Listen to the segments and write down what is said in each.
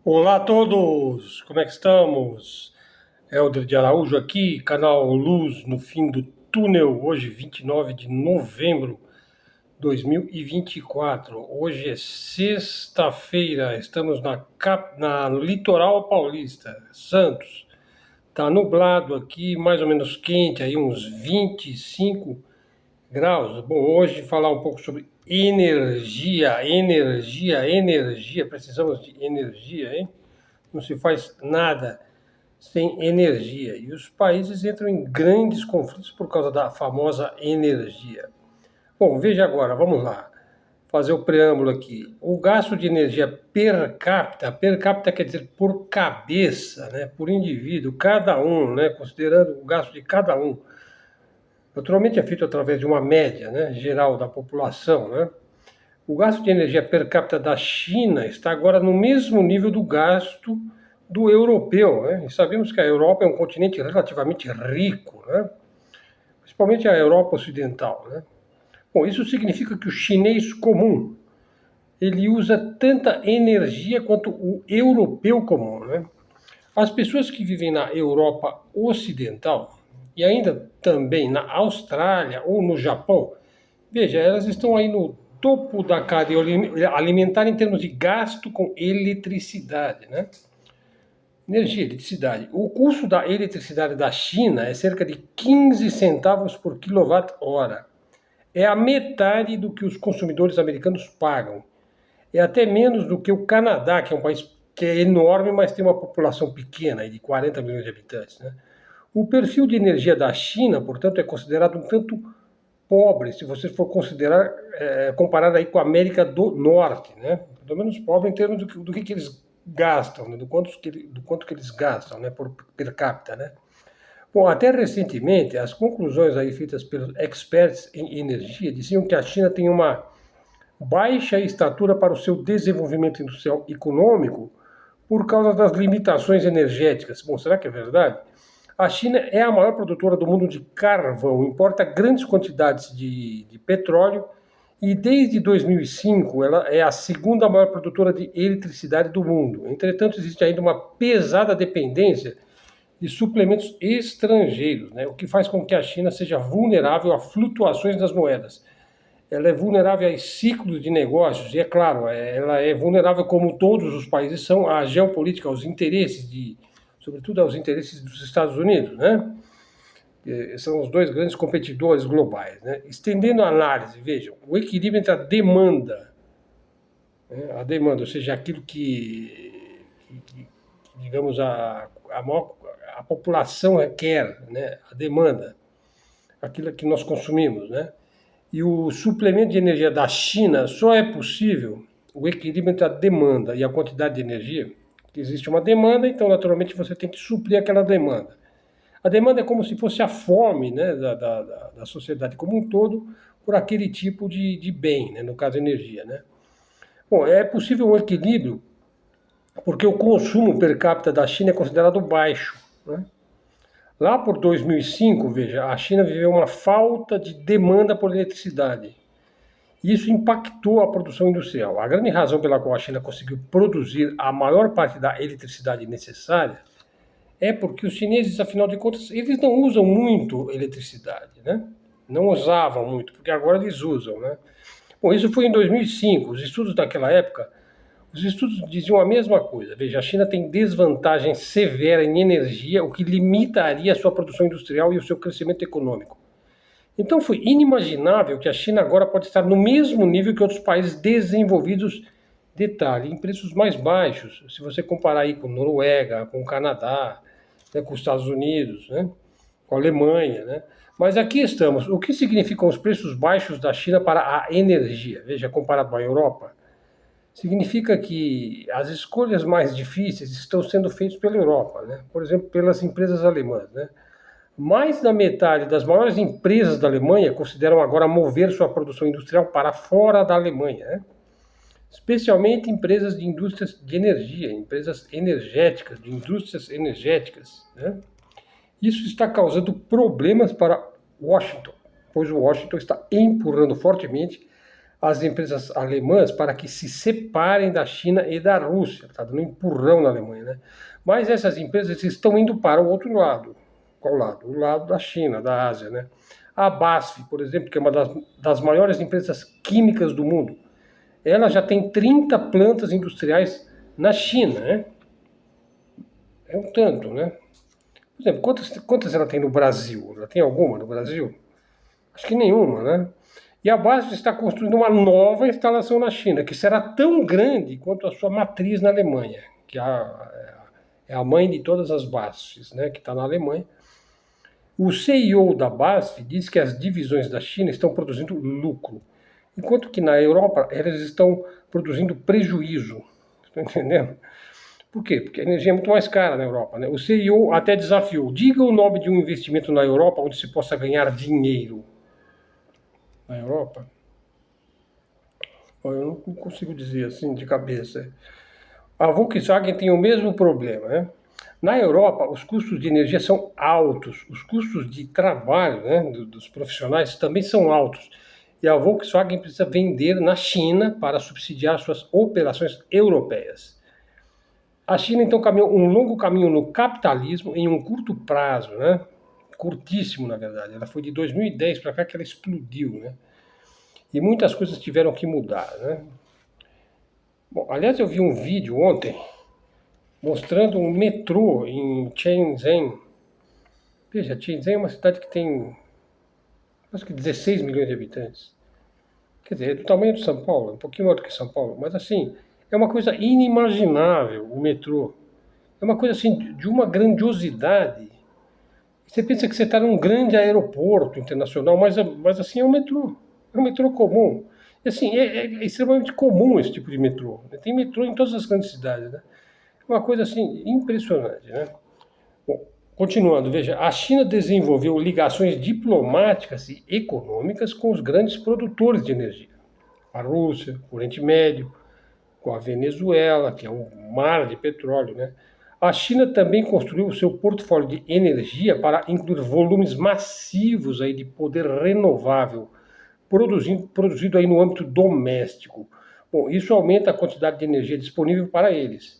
Olá a todos, como é que estamos? Helder de Araújo aqui, canal Luz no Fim do Túnel, hoje 29 de novembro de 2024. Hoje é sexta-feira, estamos no litoral paulista, Santos. Tá nublado aqui, mais ou menos quente, aí uns 25 graus. Bom, hoje falar um pouco sobre energia. Precisamos de energia, hein? Não se faz nada sem energia. E os países entram em grandes conflitos por causa da famosa energia. Bom, veja agora, vamos lá, fazer o preâmbulo aqui. O gasto de energia per capita quer dizer por cabeça, né, por indivíduo, cada um, né, considerando o gasto de cada um. Naturalmente é feito através de uma média, né, geral da população, né? O gasto de energia per capita da China está agora no mesmo nível do gasto do europeu, né? E sabemos que a Europa é um continente relativamente rico, né? Principalmente a Europa Ocidental, né? Bom, isso significa que o chinês comum ele usa tanta energia quanto o europeu comum, né? As pessoas que vivem na Europa Ocidental e ainda também na Austrália ou no Japão, veja, elas estão aí no topo da cadeia alimentar em termos de gasto com eletricidade, né? Energia, eletricidade. O custo da eletricidade da China é cerca de 15 centavos por quilowatt-hora. É a metade do que os consumidores americanos pagam. É até menos do que o Canadá, que é um país que é enorme, mas tem uma população pequena, de 40 milhões de habitantes, né? O perfil de energia da China, portanto, é considerado um tanto pobre, se você for considerar, comparar aí com a América do Norte, né? Pelo menos pobre em termos do que eles gastam, né? Do quanto que eles gastam, né? Per capita, né? Bom, até recentemente, as conclusões aí feitas pelos experts em energia diziam que a China tem uma baixa estatura para o seu desenvolvimento industrial econômico por causa das limitações energéticas. Bom, será que é verdade? A China é a maior produtora do mundo de carvão, importa grandes quantidades de petróleo e desde 2005 ela é a segunda maior produtora de eletricidade do mundo. Entretanto, existe ainda uma pesada dependência de suplementos estrangeiros, né? O que faz com que a China seja vulnerável a flutuações das moedas. Ela é vulnerável a ciclos de negócios e, é claro, ela é vulnerável, como todos os países são, à geopolítica, aos interesses sobretudo aos interesses dos Estados Unidos, né? São os dois grandes competidores globais, né? Estendendo a análise, vejam, o equilíbrio entre a demanda, ou seja, aquilo que digamos, a população requer, né? A demanda, aquilo que nós consumimos, né? E o suplemento de energia da China só é possível o equilíbrio entre a demanda e a quantidade de energia. Existe uma demanda, então naturalmente você tem que suprir aquela demanda. A demanda é como se fosse a fome, né, da sociedade como um todo por aquele tipo de bem, né, no caso energia. Né? Bom, é possível um equilíbrio porque o consumo per capita da China é considerado baixo. Né? Lá por 2005, veja, a China viveu uma falta de demanda por eletricidade. Isso impactou a produção industrial. A grande razão pela qual a China conseguiu produzir a maior parte da eletricidade necessária é porque os chineses, afinal de contas, eles não usam muito eletricidade, né? Não usavam muito, porque agora eles usam, né? Bom, isso foi em 2005. Os estudos daquela época, os estudos diziam a mesma coisa. Veja, a China tem desvantagem severa em energia, o que limitaria a sua produção industrial e o seu crescimento econômico. Então foi inimaginável que a China agora pode estar no mesmo nível que outros países desenvolvidos, detalhe, em preços mais baixos, se você comparar aí com Noruega, com o Canadá, né, com os Estados Unidos, né, com a Alemanha. Né? Mas aqui estamos. O que significam os preços baixos da China para a energia? Veja, comparado à Europa. Significa que as escolhas mais difíceis estão sendo feitas pela Europa, né? Por exemplo, pelas empresas alemãs. Né? Mais da metade das maiores empresas da Alemanha consideram agora mover sua produção industrial para fora da Alemanha, né? Especialmente empresas de indústrias de energia, empresas energéticas, de indústrias energéticas. Né? Isso está causando problemas para Washington, pois Washington está empurrando fortemente as empresas alemãs para que se separem da China e da Rússia. Está dando um empurrão na Alemanha, né? Mas essas empresas estão indo para o outro lado. Qual lado? O lado da China, da Ásia, né? A BASF, por exemplo, que é uma das maiores empresas químicas do mundo, ela já tem 30 plantas industriais na China, né? É um tanto, né? Por exemplo, quantas ela tem no Brasil? Ela tem alguma no Brasil? Acho que nenhuma, né? E a BASF está construindo uma nova instalação na China, que será tão grande quanto a sua matriz na Alemanha, que é a mãe de todas as BASFs, né, que está na Alemanha. O CEO da BASF diz que as divisões da China estão produzindo lucro, enquanto que na Europa elas estão produzindo prejuízo. Estão entendendo? Por quê? Porque a energia é muito mais cara na Europa, né? O CEO até desafiou: diga o nome de um investimento na Europa onde se possa ganhar dinheiro. Na Europa? Eu não consigo dizer assim de cabeça. A Volkswagen tem o mesmo problema, né? Na Europa, os custos de energia são altos, os custos de trabalho, né, dos profissionais também são altos. E a Volkswagen precisa vender na China para subsidiar suas operações europeias. A China, então, caminhou um longo caminho no capitalismo em um curto prazo, né? Curtíssimo, na verdade. Ela foi de 2010 para cá que ela explodiu, né? E muitas coisas tiveram que mudar, né? Bom, aliás, eu vi um vídeo ontem mostrando um metrô em Shenzhen. Veja, Shenzhen é uma cidade que tem acho que 16 milhões de habitantes. Quer dizer, é do tamanho de São Paulo, um pouquinho maior do que São Paulo, mas assim, é uma coisa inimaginável o metrô. É uma coisa assim de uma grandiosidade. Você pensa que você está num grande aeroporto internacional, mas assim é um metrô. É um metrô comum. E, assim, é extremamente comum esse tipo de metrô. Tem metrô em todas as grandes cidades, né? É uma coisa assim impressionante, né? Bom, continuando, veja, a China desenvolveu ligações diplomáticas e econômicas com os grandes produtores de energia. A Rússia, o Oriente Médio, com a Venezuela, que é um mar de petróleo, né? A China também construiu o seu portfólio de energia para incluir volumes massivos aí de poder renovável, produzido aí no âmbito doméstico. Bom, isso aumenta a quantidade de energia disponível para eles.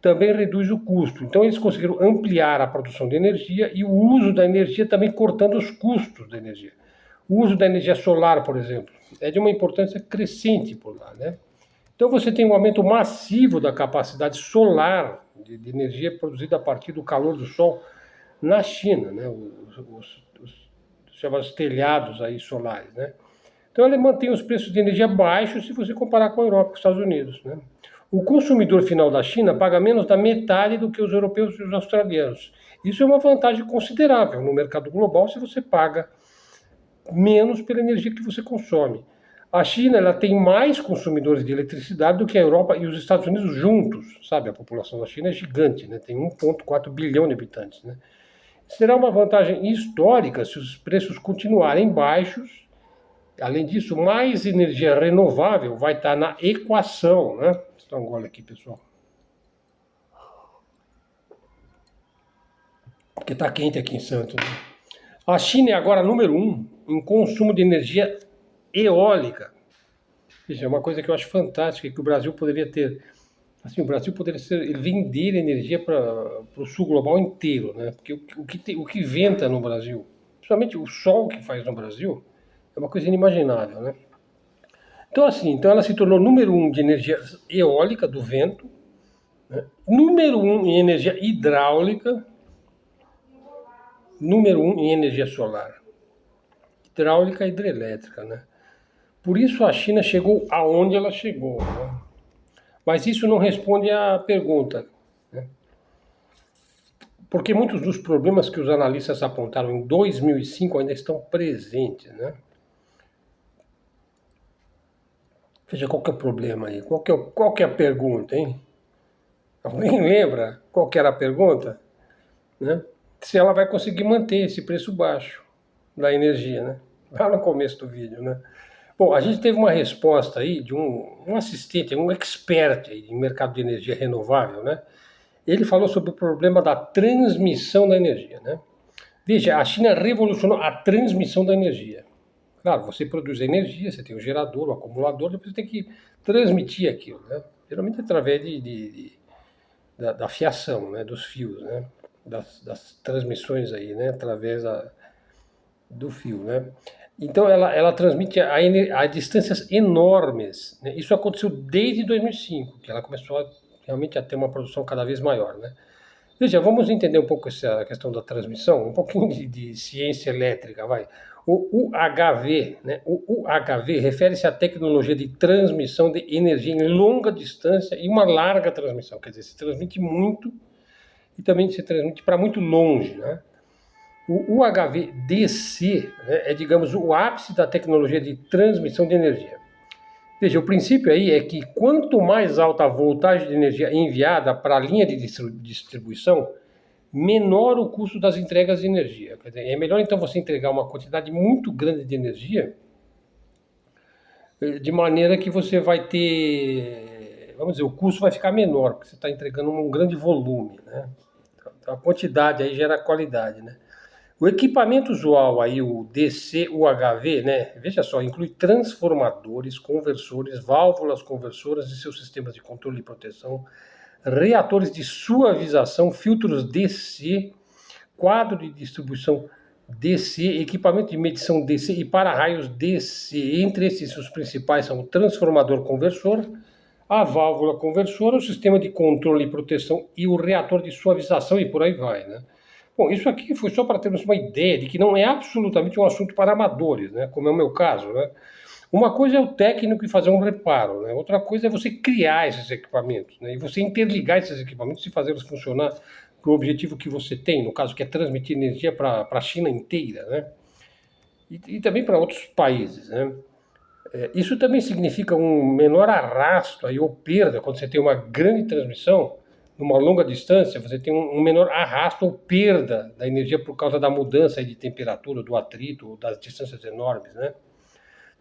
Também reduz o custo. Então, eles conseguiram ampliar a produção de energia e o uso da energia também cortando os custos da energia. O uso da energia solar, por exemplo, é de uma importância crescente por lá, né? Então, você tem um aumento massivo da capacidade solar de energia produzida a partir do calor do sol na China, né? Os chamados telhados aí solares, né? Então, ela mantém os preços de energia baixos se você comparar com a Europa, com os Estados Unidos, né? O consumidor final da China paga menos da metade do que os europeus e os australianos. Isso é uma vantagem considerável no mercado global se você paga menos pela energia que você consome. A China ela tem mais consumidores de eletricidade do que a Europa e os Estados Unidos juntos, sabe? A população da China é gigante, né? Tem 1,4 bilhão de habitantes, né? Será uma vantagem histórica se os preços continuarem baixos. Além disso, mais energia renovável vai estar na equação, né? Vou dar um gole aqui, pessoal. Porque está quente aqui em Santos, né? A China é agora número 1 em consumo de energia eólica. Veja, é uma coisa que eu acho fantástica, que o Brasil poderia ter. Assim, o Brasil poderia vender energia para o sul global inteiro, né? Porque o que venta no Brasil, principalmente o sol que faz no Brasil, é uma coisa inimaginável, né? Então, assim, então ela se tornou número 1 de energia eólica do vento, né? Número 1 em energia hidráulica, número 1 em energia solar. Hidráulica e hidrelétrica, né? Por isso a China chegou aonde ela chegou, né? Mas isso não responde à pergunta, né? Porque muitos dos problemas que os analistas apontaram em 2005 ainda estão presentes, né? Veja qual que é o problema aí, qual que é a pergunta, hein? Alguém lembra qual que era a pergunta? Né? Se ela vai conseguir manter esse preço baixo da energia, né? Lá no começo do vídeo, né? Bom, a gente teve uma resposta aí de um assistente, um expert aí em mercado de energia renovável, né? Ele falou sobre o problema da transmissão da energia, né? Veja, a China revolucionou a transmissão da energia. Claro, você produz energia, você tem o gerador, o acumulador, depois você tem que transmitir aquilo, né? Geralmente através da fiação, né? Dos fios, né? Das transmissões aí, né? Através do fio, né? Então ela transmite a distâncias enormes, né? Isso aconteceu desde 2005, que ela começou realmente a ter uma produção cada vez maior, né? Veja, vamos entender um pouco essa questão da transmissão, um pouquinho de ciência elétrica, vai. O UHV, né? O UHV refere-se à tecnologia de transmissão de energia em longa distância e uma larga transmissão, quer dizer, se transmite muito e também se transmite para muito longe, né? O UHV-DC, né, é, digamos, o ápice da tecnologia de transmissão de energia. Veja, o princípio aí é que quanto mais alta a voltagem de energia enviada para a linha de distribuição, menor o custo das entregas de energia. Quer dizer, é melhor então você entregar uma quantidade muito grande de energia, de maneira que você vai ter, vamos dizer, o custo vai ficar menor, porque você está entregando um grande volume, né? Então, a quantidade aí gera qualidade, né? O equipamento usual aí, o DC-UHV, né? Veja só, inclui transformadores, conversores, válvulas conversoras e seus sistemas de controle e proteção, reatores de suavização, filtros DC, quadro de distribuição DC, equipamento de medição DC e para-raios DC. Entre esses, os principais são o transformador conversor, a válvula conversora, o sistema de controle e proteção e o reator de suavização e por aí vai, né? Bom, isso aqui foi só para termos uma ideia de que não é absolutamente um assunto para amadores, né? Como é o meu caso, né? Uma coisa é o técnico e fazer um reparo, né? Outra coisa é você criar esses equipamentos, né? E você interligar esses equipamentos e fazê-los funcionar para o objetivo que você tem, no caso que é transmitir energia para a China inteira, né? E também para outros países, né? Isso também significa um menor arrasto aí, ou perda, quando você tem uma grande transmissão, numa longa distância, você tem um menor arrasto ou perda da energia por causa da mudança aí de temperatura, do atrito, das distâncias enormes, né?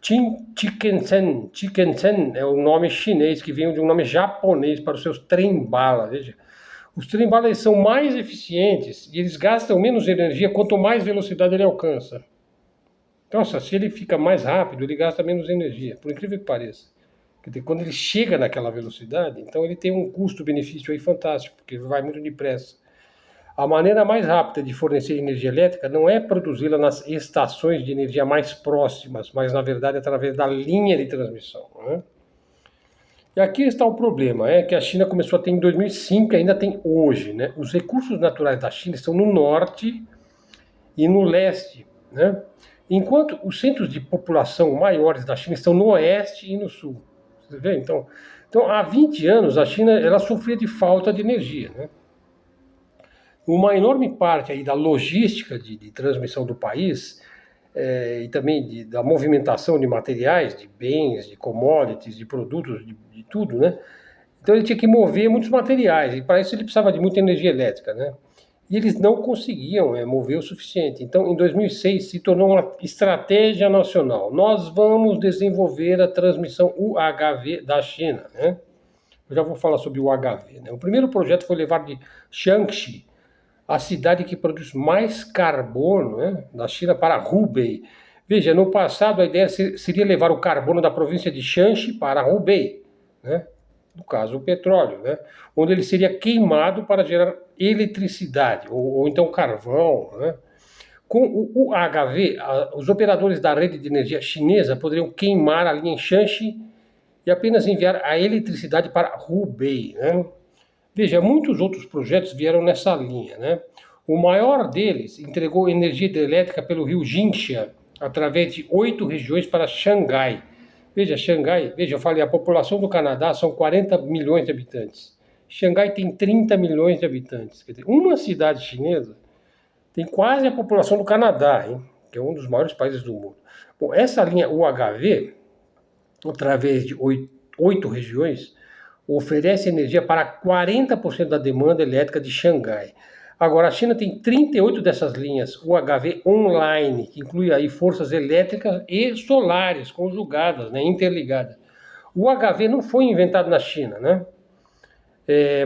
Chikensen é o nome chinês que vem de um nome japonês para os seus trem-bala. Veja, os trem-bala são mais eficientes e eles gastam menos energia quanto mais velocidade ele alcança. Nossa, se ele fica mais rápido, ele gasta menos energia, por incrível que pareça. Quer dizer, quando ele chega naquela velocidade, então ele tem um custo-benefício aí fantástico, porque ele vai muito depressa. A maneira mais rápida de fornecer energia elétrica não é produzi-la nas estações de energia mais próximas, mas na verdade através da linha de transmissão, né? E aqui está o problema, é que a China começou a ter em 2005 e ainda tem hoje, né? Os recursos naturais da China estão no norte e no leste, né? Enquanto os centros de população maiores da China estão no oeste e no sul. Você vê? Então há 20 anos a China ela sofria de falta de energia, né? Uma enorme parte aí da logística de transmissão do país e também da movimentação de materiais, de bens, de commodities, de produtos, de tudo, né? Então ele tinha que mover muitos materiais e para isso ele precisava de muita energia elétrica, né? E eles não conseguiam mover o suficiente. Então, em 2006, se tornou uma estratégia nacional. Nós vamos desenvolver a transmissão UHV da China, né? Eu já vou falar sobre o UHV, né? O primeiro projeto foi levar de Shaanxi, a cidade que produz mais carbono, né, da China, para Hubei. Veja, no passado a ideia seria levar o carbono da província de Shanxi para Hubei, né? No caso o petróleo, né? Onde ele seria queimado para gerar eletricidade, ou então carvão, né? Com o UHV, os operadores da rede de energia chinesa poderiam queimar a linha em Shanxi e apenas enviar a eletricidade para Hubei, né? Veja, muitos outros projetos vieram nessa linha, né? O maior deles entregou energia hidrelétrica pelo rio Jinxia, através de 8 regiões para Xangai. Veja, Xangai, veja, eu falei, a população do Canadá são 40 milhões de habitantes. Xangai tem 30 milhões de habitantes. Quer dizer, uma cidade chinesa tem quase a população do Canadá, hein? Que é um dos maiores países do mundo. Bom, essa linha UHV, através de 8 regiões, oferece energia para 40% da demanda elétrica de Xangai. Agora, a China tem 38 dessas linhas UHV online, que inclui aí forças elétricas e solares conjugadas, né, interligadas. O UHV não foi inventado na China, né?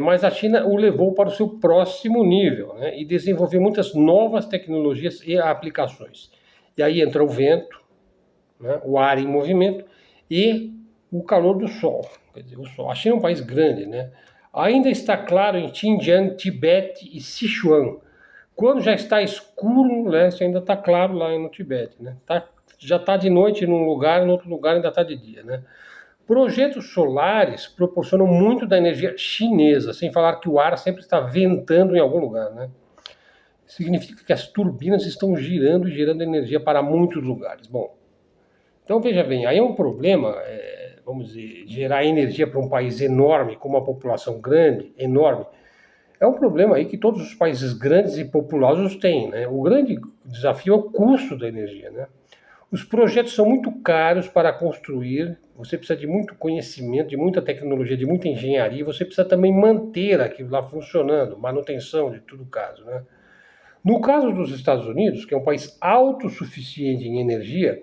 Mas a China o levou para o seu próximo nível, né, e desenvolveu muitas novas tecnologias e aplicações. E aí entra o vento, né, o ar em movimento e o calor do sol. Quer dizer, o sol. A China é um país grande, né? Ainda está claro em Xinjiang, Tibete e Sichuan. Quando já está escuro no leste, ainda está claro lá no Tibete, né? Já está de noite num lugar, no outro lugar ainda está de dia, né? Projetos solares proporcionam muito da energia chinesa, sem falar que o ar sempre está ventando em algum lugar, né? Significa que as turbinas estão girando e gerando energia para muitos lugares. Bom, então veja bem, aí é um problema, vamos dizer, gerar energia para um país enorme, com uma população grande, enorme. É um problema aí que todos os países grandes e populosos têm, né? O grande desafio é o custo da energia, né? Os projetos são muito caros para construir, você precisa de muito conhecimento, de muita tecnologia, de muita engenharia, você precisa também manter aquilo lá funcionando, manutenção de todo caso, né? No caso dos Estados Unidos, que é um país autossuficiente em energia,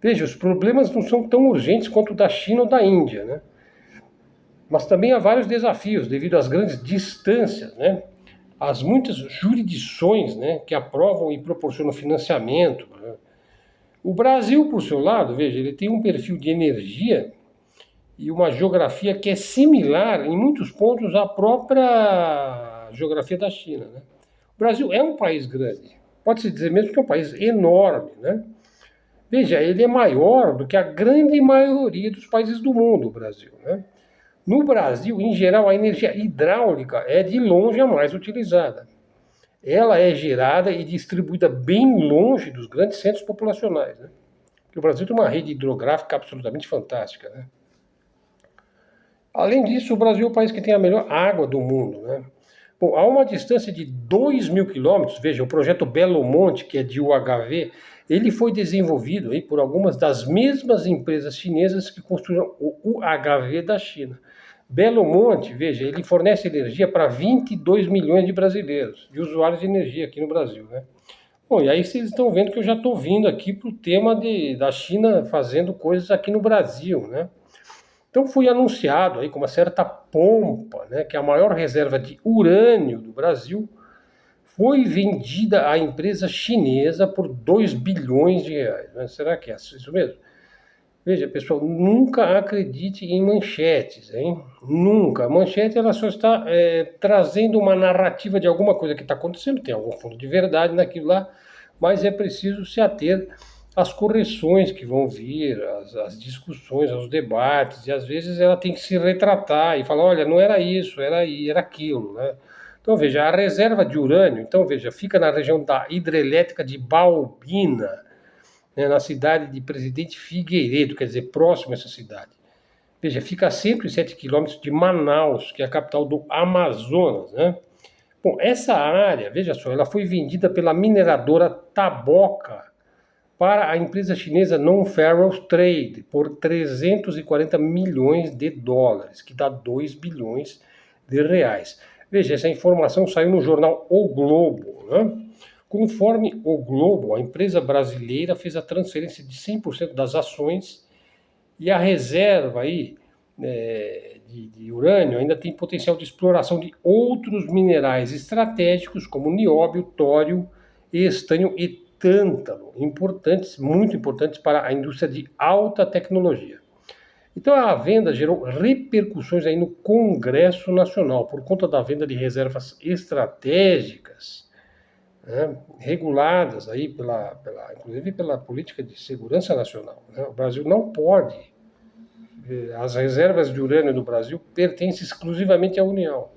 veja, os problemas não são tão urgentes quanto o da China ou da Índia, né? Mas também há vários desafios devido às grandes distâncias, né? As muitas jurisdições, né, que aprovam e proporcionam financiamento, né? O Brasil, por seu lado, veja, ele tem um perfil de energia e uma geografia que é similar em muitos pontos à própria geografia da China, né? O Brasil é um país grande, pode-se dizer mesmo que é um país enorme, né? Veja, ele é maior do que a grande maioria dos países do mundo, o Brasil, né? No Brasil, em geral, a energia hidráulica é de longe a mais utilizada. Ela é gerada e distribuída bem longe dos grandes centros populacionais, né? Porque o Brasil tem uma rede hidrográfica absolutamente fantástica, né? Além disso, o Brasil é o país que tem a melhor água do mundo, né? Bom, a uma distância de 2.000 quilômetros, veja, o projeto Belo Monte, que é de UHV, ele foi desenvolvido aí por algumas das mesmas empresas chinesas que construíram o UHV da China. Belo Monte, veja, ele fornece energia para 22 milhões de brasileiros, de usuários de energia aqui no Brasil, né? Bom, e aí vocês estão vendo que eu já estou vindo aqui para o tema da China fazendo coisas aqui no Brasil, né? Então foi anunciado aí com uma certa pompa, né, que a maior reserva de urânio do Brasil foi vendida à empresa chinesa por 2 bilhões de reais, né? Será que é isso mesmo? Veja, pessoal, nunca acredite em manchetes, hein? Nunca. A manchete ela só está trazendo uma narrativa de alguma coisa que está acontecendo, tem algum fundo de verdade naquilo lá, mas é preciso se ater às correções que vão vir, às discussões, aos debates, e às vezes ela tem que se retratar e falar, olha, não era isso, era aquilo, né? Então, veja, a reserva de urânio, então, veja, fica na região da hidrelétrica de Baubina, né, na cidade de Presidente Figueiredo, quer dizer, próximo a essa cidade. Veja, fica a 107 quilômetros de Manaus, que é a capital do Amazonas, né? Bom, essa área, veja só, ela foi vendida pela mineradora Taboca para a empresa chinesa Non-Ferrous Trade por 340 milhões de dólares, que dá 2 bilhões de reais. Veja, essa informação saiu no jornal O Globo, né? Conforme o Globo, a empresa brasileira fez a transferência de 100% das ações e a reserva aí, de urânio ainda tem potencial de exploração de outros minerais estratégicos como nióbio, tório, estanho e tântalo, importantes, muito importantes para a indústria de alta tecnologia. Então a venda gerou repercussões aí no Congresso Nacional por conta da venda de reservas estratégicas, né, reguladas aí inclusive pela política de segurança nacional, né? O Brasil não pode, as reservas de urânio do Brasil pertencem exclusivamente à União,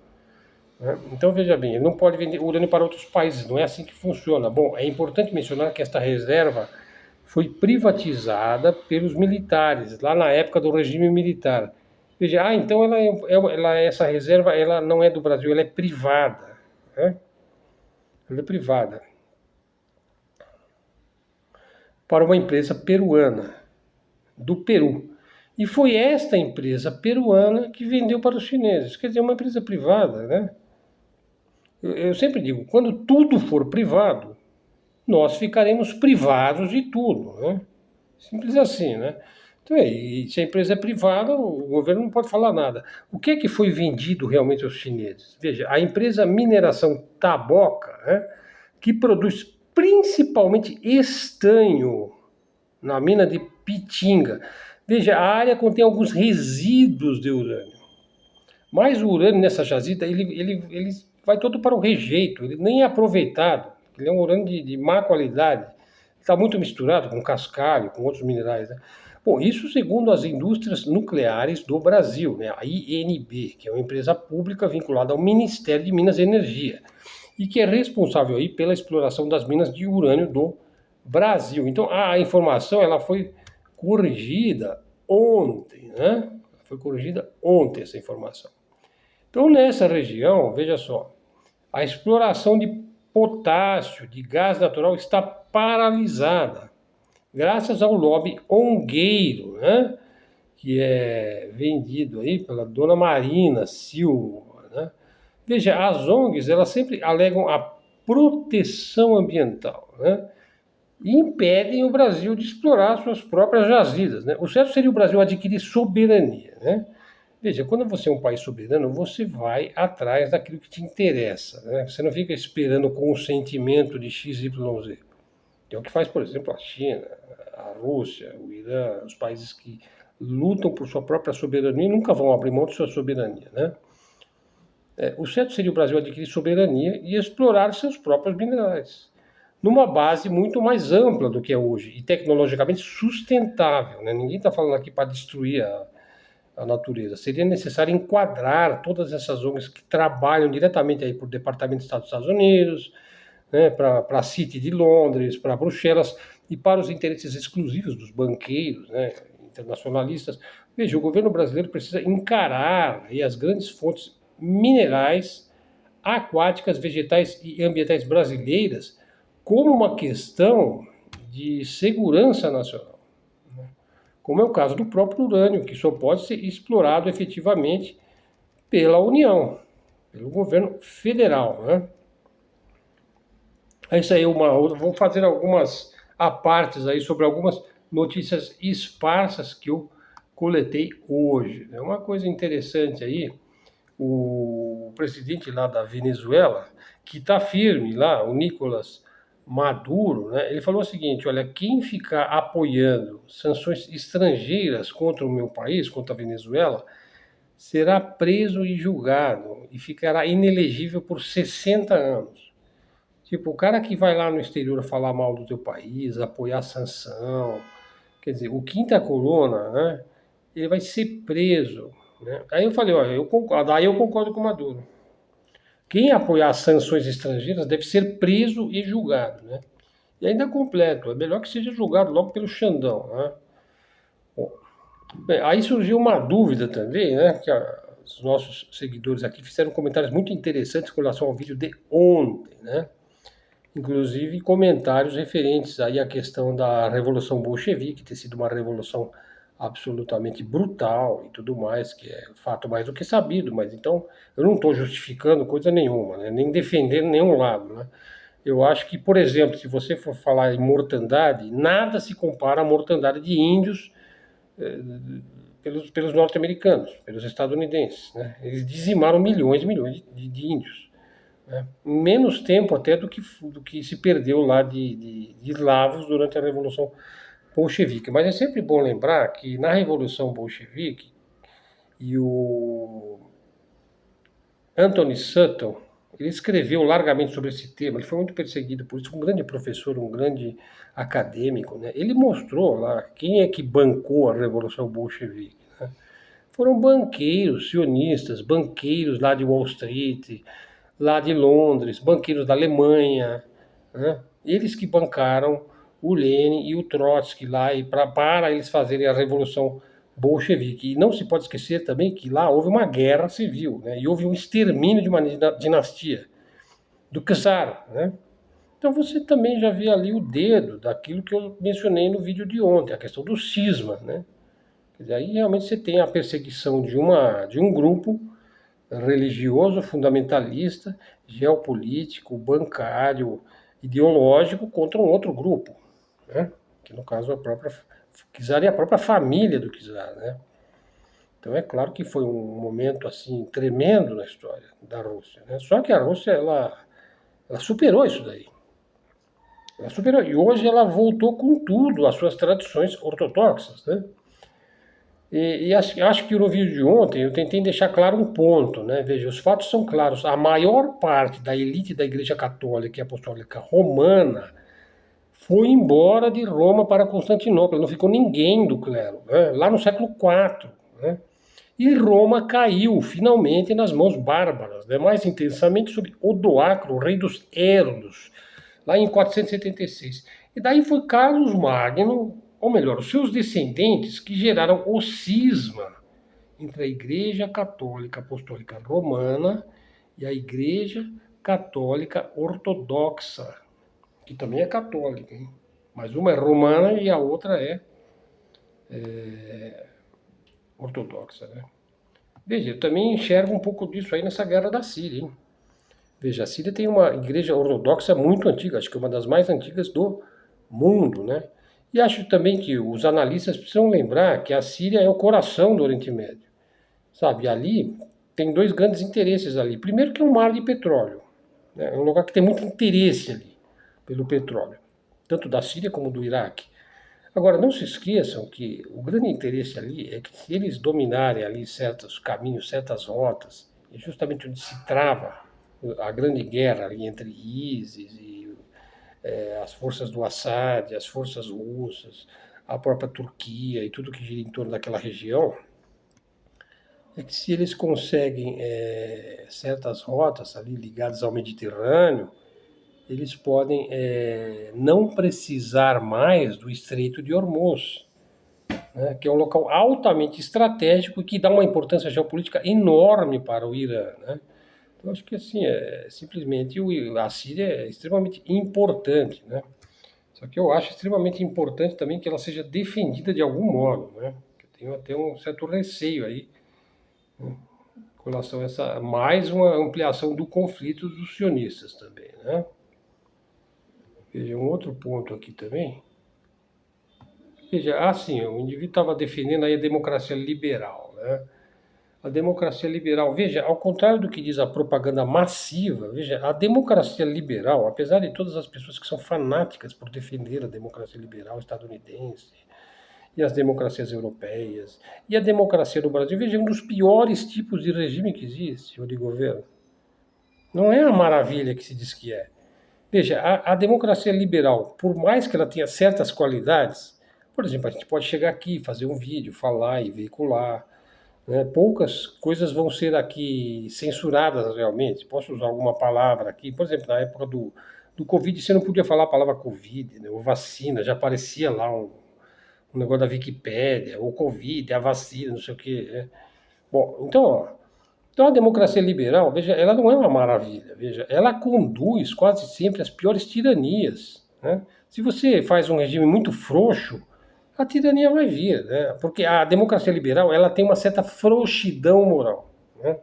né? Então veja bem, ele não pode vender urânio para outros países, não é assim que funciona. Bom, é importante mencionar que esta reserva foi privatizada pelos militares, lá na época do regime militar. Veja, então essa reserva ela não é do Brasil, ela é privada, né? Ela é privada para uma empresa peruana, do Peru. E foi esta empresa peruana que vendeu para os chineses. Quer dizer, uma empresa privada, né? Eu sempre digo, quando tudo for privado, nós ficaremos privados de tudo, né? Simples assim, né? Então, e se a empresa é privada, o governo não pode falar nada. O que é que foi vendido realmente aos chineses? Veja, a empresa Mineração Taboca, né, que produz principalmente estanho na mina de Pitinga. Veja, a área contém alguns resíduos de urânio. Mas o urânio nessa jazida, ele vai todo para o rejeito, ele nem é aproveitado. Ele é um urânio de má qualidade. Está muito misturado com cascalho, com outros minerais, né? Bom, isso segundo as indústrias nucleares do Brasil, né? A INB, que é uma empresa pública vinculada ao Ministério de Minas e Energia, e que é responsável aí pela exploração das minas de urânio do Brasil. Então, a informação ela foi corrigida ontem, né? Foi corrigida ontem essa informação. Então, nessa região, veja só, a exploração de potássio, de gás natural, está paralisada, graças ao lobby ongueiro, né? Que é vendido aí pela dona Marina Silva, né? Veja, as ONGs, elas sempre alegam a proteção ambiental, né? E impedem o Brasil de explorar suas próprias jazidas, né? O certo seria o Brasil adquirir soberania, né? Veja, quando você é um país soberano, você vai atrás daquilo que te interessa, né? Você não fica esperando o consentimento de XYZ. Que é o que faz, por exemplo, a China, a Rússia, o Irã, os países que lutam por sua própria soberania e nunca vão abrir mão de sua soberania, né? O certo seria o Brasil adquirir soberania e explorar seus próprios minerais, numa base muito mais ampla do que é hoje e tecnologicamente sustentável, né? Ninguém está falando aqui para destruir a natureza. Seria necessário enquadrar todas essas ONGs que trabalham diretamente aí para o Departamento de Estado dos Estados Unidos, né, para a City de Londres, para Bruxelas e para os interesses exclusivos dos banqueiros, né, internacionalistas. Veja, o governo brasileiro precisa encarar aí as grandes fontes minerais, aquáticas, vegetais e ambientais brasileiras como uma questão de segurança nacional, como é o caso do próprio urânio, que só pode ser explorado efetivamente pela União, pelo governo federal, né? É isso aí, uma outra. Vou fazer algumas apartes aí sobre algumas notícias esparsas que eu coletei hoje. É uma coisa interessante aí, o presidente lá da Venezuela, que está firme lá, o Nicolás Maduro, né, ele falou o seguinte: olha, quem ficar apoiando sanções estrangeiras contra o meu país, contra a Venezuela, será preso e julgado e ficará inelegível por 60 anos. Tipo, o cara que vai lá no exterior falar mal do teu país, apoiar a sanção, quer dizer, o quinta coluna, né, ele vai ser preso, né? Aí eu falei, olha, eu concordo, aí eu concordo com o Maduro. Quem apoiar sanções estrangeiras deve ser preso e julgado, né? E ainda completo, é melhor que seja julgado logo pelo Xandão, né? Bom, bem, aí surgiu uma dúvida também, né? Que os nossos seguidores aqui fizeram comentários muito interessantes com relação ao vídeo de ontem, né? Inclusive comentários referentes aí à questão da Revolução Bolchevique, ter sido uma revolução absolutamente brutal e tudo mais, que é fato mais do que sabido, mas então eu não estou justificando coisa nenhuma, né? Nem defendendo nenhum lado, né? Eu acho que, por exemplo, se você for falar em mortandade, nada se compara à mortandade de índios eh, pelos norte-americanos, pelos estadunidenses, né? Eles dizimaram milhões e milhões de índios, né? Em menos tempo até do que se perdeu lá de eslavos durante a Revolução Bolchevique. Mas é sempre bom lembrar que na Revolução Bolchevique, e o Anthony Sutton, ele escreveu largamente sobre esse tema, ele foi muito perseguido por isso, um grande professor, um grande acadêmico, né? Ele mostrou lá quem é que bancou a Revolução Bolchevique, né? Foram banqueiros, sionistas, banqueiros lá de Wall Street, lá de Londres, banqueiros da Alemanha, né? Eles que bancaram o Lenin e o Trotsky lá e para eles fazerem a Revolução Bolchevique. E não se pode esquecer também que lá houve uma guerra civil, né? E houve um extermínio de uma dinastia, do czar, né? Então você também já vê ali o dedo daquilo que eu mencionei no vídeo de ontem, a questão do cisma, né? Quer dizer, aí realmente você tem a perseguição de um grupo religioso, fundamentalista, geopolítico, bancário, ideológico contra um outro grupo, né? Que no caso a própria czar e a própria família do czar, né? Então é claro que foi um momento assim tremendo na história da Rússia, né? Só que a Rússia ela superou isso daí. E hoje ela voltou com tudo às suas tradições ortodoxas, né? E acho que no vídeo de ontem eu tentei deixar claro um ponto, né? Veja, os fatos são claros. A maior parte da elite da Igreja Católica e Apostólica Romana foi embora de Roma para Constantinopla. Não ficou ninguém do clero, né? Lá no século IV, né? E Roma caiu finalmente nas mãos bárbaras, né? Mais intensamente sob Odoacro, rei dos Érulos, lá em 476. E daí foi Carlos Magno, ou melhor, os seus descendentes, que geraram o cisma entre a Igreja Católica Apostólica Romana e a Igreja Católica Ortodoxa, que também é católica, hein? Mas uma é romana e a outra é ortodoxa, né? Veja, eu também enxergo um pouco disso aí nessa guerra da Síria, hein? Veja, a Síria tem uma igreja ortodoxa muito antiga, acho que é uma das mais antigas do mundo, né? E acho também que os analistas precisam lembrar que a Síria é o coração do Oriente Médio, sabe? Ali tem dois grandes interesses ali. Primeiro que é um mar de petróleo, né? É um lugar que tem muito interesse ali pelo petróleo, tanto da Síria como do Iraque. Agora, não se esqueçam que o grande interesse ali é que se eles dominarem ali certos caminhos, certas rotas, é justamente onde se trava a grande guerra ali entre ISIS e as forças do Assad, as forças russas, a própria Turquia e tudo que gira em torno daquela região, é que se eles conseguem certas rotas ali ligadas ao Mediterrâneo, eles podem não precisar mais do Estreito de Hormuz, né, que é um local altamente estratégico e que dá uma importância geopolítica enorme para o Irã, né? Então, acho que assim, simplesmente a Síria é extremamente importante, né? Só que eu acho extremamente importante também que ela seja defendida de algum modo, né? Eu tenho até um certo receio aí com relação a essa mais uma ampliação do conflito dos sionistas também, né? Veja, um outro ponto aqui também. Veja, assim, o indivíduo estava defendendo aí a democracia liberal, né? A democracia liberal, veja, ao contrário do que diz a propaganda massiva, veja, a democracia liberal, apesar de todas as pessoas que são fanáticas por defender a democracia liberal estadunidense e as democracias europeias e a democracia do Brasil, veja, é um dos piores tipos de regime que existe, ou de governo. Não é a maravilha que se diz que é. Veja, a democracia liberal, por mais que ela tenha certas qualidades, por exemplo, a gente pode chegar aqui, fazer um vídeo, falar e veicular, né? Poucas coisas vão ser aqui censuradas realmente. Posso usar alguma palavra aqui? Por exemplo, na época do Covid, você não podia falar a palavra Covid, né? Ou vacina, já aparecia lá um negócio da Wikipédia, ou Covid, a vacina, não sei o quê, né? Bom, então, ó, então a democracia liberal, veja, ela não é uma maravilha, veja, ela conduz quase sempre às piores tiranias, né? Se você faz um regime muito frouxo, a tirania vai vir, né? Porque a democracia liberal ela tem uma certa frouxidão moral, né?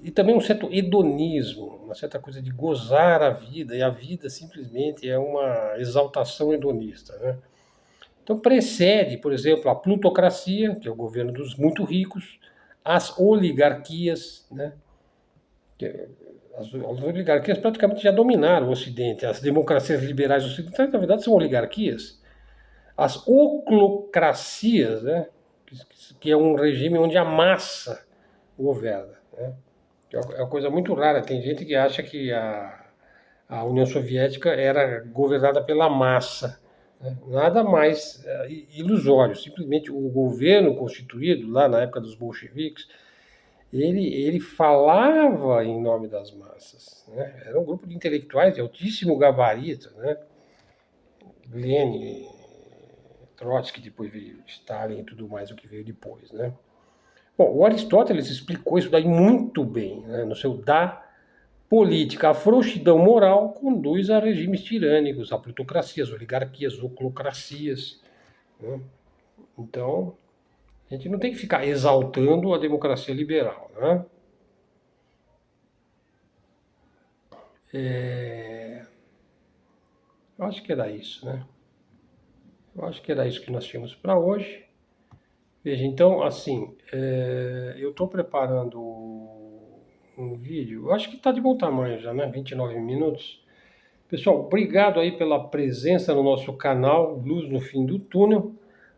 E também um certo hedonismo, uma certa coisa de gozar a vida, e a vida simplesmente é uma exaltação hedonista, né? Então precede, por exemplo, a plutocracia, que é o governo dos muito ricos, as oligarquias, né? As oligarquias praticamente já dominaram o Ocidente. As democracias liberais ocidentais, na verdade, são oligarquias. As oclocracias, né? Que é um regime onde a massa governa, né? É uma coisa muito rara. Tem gente que acha que a União Soviética era governada pela massa, né? Nada mais ilusório. Simplesmente o governo constituído, lá na época dos bolcheviques, ele falava em nome das massas, né? Era um grupo de intelectuais de altíssimo gabarito, né? Lenin, Trotsky, depois veio Stalin e tudo mais o que veio depois, né? Bom, o Aristóteles explicou isso daí muito bem, né? No seu Da Política. A frouxidão moral conduz a regimes tirânicos, a plutocracias, oligarquias, oclocracias, né? Então, a gente não tem que ficar exaltando a democracia liberal, né? Eu acho que era isso, né? Eu acho que era isso que nós tínhamos para hoje. Veja, então, assim, eu estou preparando um vídeo, eu acho que está de bom tamanho já, né? 29 minutos. Pessoal, obrigado aí pela presença no nosso canal Luz no Fim do Túnel.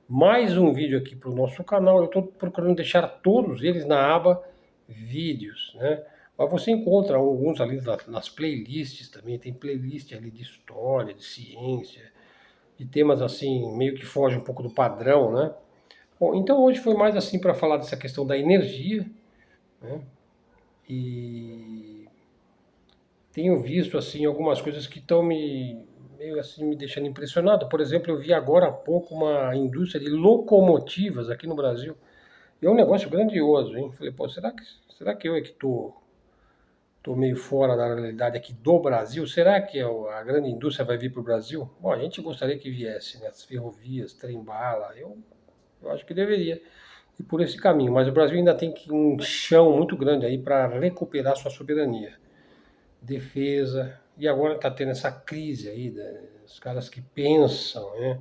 Mais um vídeo aqui para o nosso canal. Eu estou procurando deixar todos eles na aba Vídeos, né? Mas você encontra alguns ali nas playlists também. Tem playlist ali de história, de ciência, de temas assim, meio que foge um pouco do padrão, né? Bom, então hoje foi mais assim para falar dessa questão da energia, né? E tenho visto assim algumas coisas que estão meio assim me deixando impressionado. Por exemplo, eu vi agora há pouco uma indústria de locomotivas aqui no Brasil. E é um negócio grandioso, hein? Falei, pô, será que eu é que tô meio fora da realidade aqui do Brasil? Será que a grande indústria vai vir para o Brasil? Bom, a gente gostaria que viesse, né? As ferrovias, trem-bala, eu acho que deveria ir por esse caminho. Mas o Brasil ainda tem um chão muito grande aí para recuperar sua soberania, defesa. E agora está tendo essa crise aí, né? Os caras que pensam, né?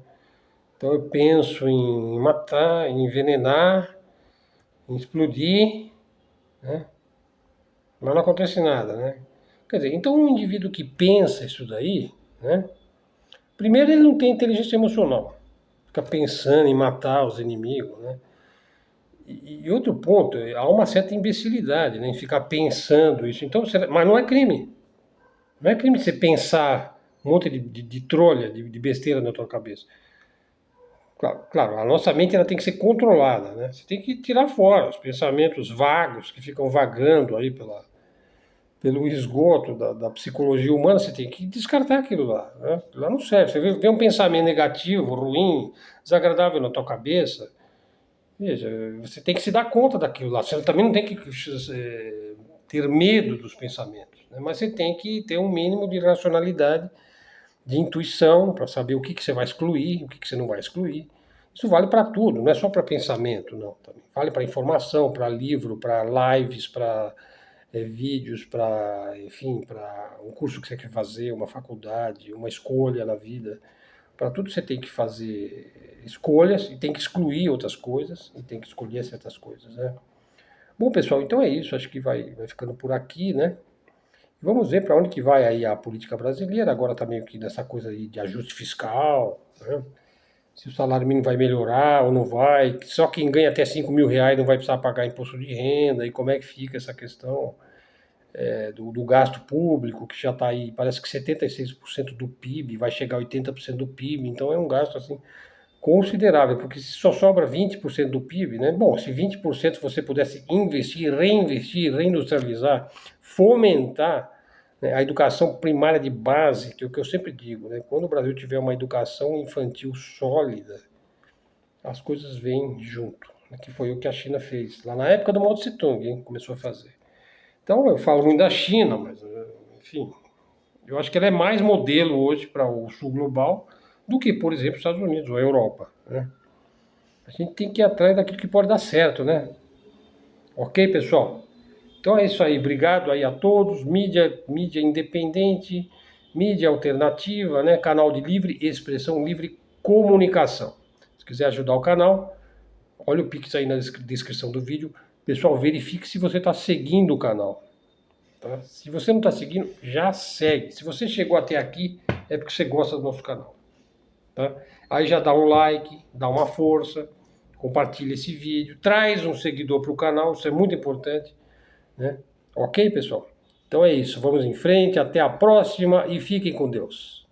Então eu penso em matar, em envenenar, em explodir, né? Mas não acontece nada, né? Quer dizer, então um indivíduo que pensa isso daí, né? Primeiro ele não tem inteligência emocional, fica pensando em matar os inimigos, né? E outro ponto, há uma certa imbecilidade, né, em ficar pensando isso. Então, mas não é crime. Não é crime você pensar um monte de trolha, de besteira na tua cabeça. Claro, a nossa mente ela tem que ser controlada, né? Você tem que tirar fora os pensamentos vagos que ficam vagando aí pelo esgoto da psicologia humana. Você tem que descartar aquilo lá, né? Aquilo lá não serve. Você vê um pensamento negativo, ruim, desagradável na tua cabeça, veja, você tem que se dar conta daquilo lá. Você também não tem que ter medo dos pensamentos, né? Mas você tem que ter um mínimo de racionalidade, de intuição, para saber o que você vai excluir, o que você não vai excluir. Isso vale para tudo, não é só para pensamento, não. Também vale para informação, para livro, para lives, para vídeos, para, enfim, para um curso que você quer fazer, uma faculdade, uma escolha na vida. Para tudo você tem que fazer escolhas e tem que excluir outras coisas e tem que escolher certas coisas, né? Bom, pessoal, então é isso. Acho que vai ficando por aqui, né? Vamos ver para onde que vai aí a política brasileira. Agora está meio que nessa coisa aí de ajuste fiscal, né? Se o salário mínimo vai melhorar ou não vai. Só quem ganha até 5 mil reais não vai precisar pagar imposto de renda. E como é que fica essa questão do gasto público, que já está aí, parece que 76% do PIB, vai chegar a 80% do PIB. Então é um gasto assim considerável, porque se só sobra 20% do PIB, né? Bom, se 20% você pudesse investir, reindustrializar, fomentar, né, a educação primária de base, que é o que eu sempre digo, né? Quando o Brasil tiver uma educação infantil sólida, as coisas vêm junto, né? Que foi o que a China fez, lá na época do Mao Tse Tung, hein? Começou a fazer. Então eu falo muito da China, mas, enfim, eu acho que ela é mais modelo hoje para o sul global do que, por exemplo, os Estados Unidos ou a Europa, né? A gente tem que ir atrás daquilo que pode dar certo, né? Ok, pessoal? Então é isso aí. Obrigado aí a todos. Mídia independente, mídia alternativa, né? Canal de livre expressão, livre comunicação. Se quiser ajudar o canal, olha o Pix aí na descrição do vídeo. Pessoal, verifique se você está seguindo o canal. Tá? Se você não está seguindo, já segue. Se você chegou até aqui, é porque você gosta do nosso canal. Tá? Aí já dá um like, dá uma força, compartilha esse vídeo, traz um seguidor para o canal, isso é muito importante, né? Ok, pessoal? Então é isso, vamos em frente, até a próxima e fiquem com Deus.